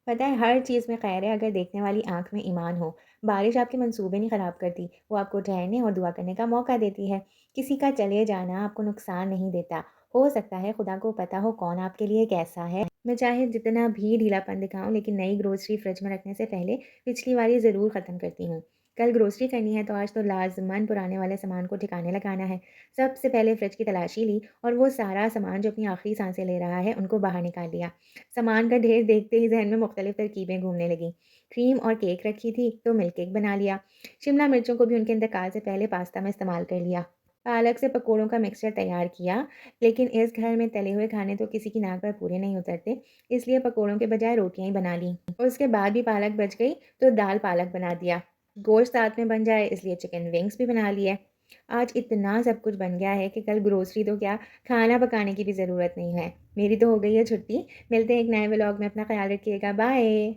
पता है हर चीज़ में खैर है अगर देखने वाली आँख में ईमान हो। बारिश आपके मंसूबे नहीं ख़राब करती, वो आपको ठहरने और दुआ करने का मौका देती है। किसी का चले जाना आपको नुकसान नहीं देता। हो सकता है खुदा को पता हो कौन आपके लिए कैसा है। मैं चाहे जितना भी ढीलापन दिखाऊँ लेकिन नई ग्रोसरी फ्रिज में रखने से पहले पिछली वाली ज़रूर ख़त्म करती हूँ। कल ग्रोसरी करनी है तो आज तो लाज़िमन पुराने वाले सामान को ठिकाने लगाना है। सबसे पहले फ्रिज की तलाशी ली और वो सारा सामान जो अपनी आखिरी सांसें ले रहा है उनको बाहर निकाल लिया। सामान का ढेर देखते ही ज़हन में मुख्तलिफ़ तरकीबें घूमने लगीं। क्रीम और केक रखी थी तो मिल्क केक बना लिया। शिमला मिर्चों को भी उनके इंतकाल से पहले पास्ता में इस्तेमाल कर लिया। पालक से पकोड़ों का मिक्सचर तैयार किया, लेकिन इस घर में तले हुए खाने तो किसी की नाक पर पूरे नहीं उतरते, इसलिए पकोड़ों के बजाय रोटियाँ ही बना लीं। उसके बाद भी पालक बच गई तो दाल पालक बना दिया। गोश्त साथ में बन जाए इसलिए चिकन विंग्स भी बना लिए। आज इतना सब कुछ बन गया है कि कल ग्रोसरी तो क्या, खाना पकाने की भी ज़रूरत नहीं है। मेरी तो हो गई है छुट्टी। मिलते हैं एक नए व्लॉग में। अपना ख़्याल रखिएगा। बाय।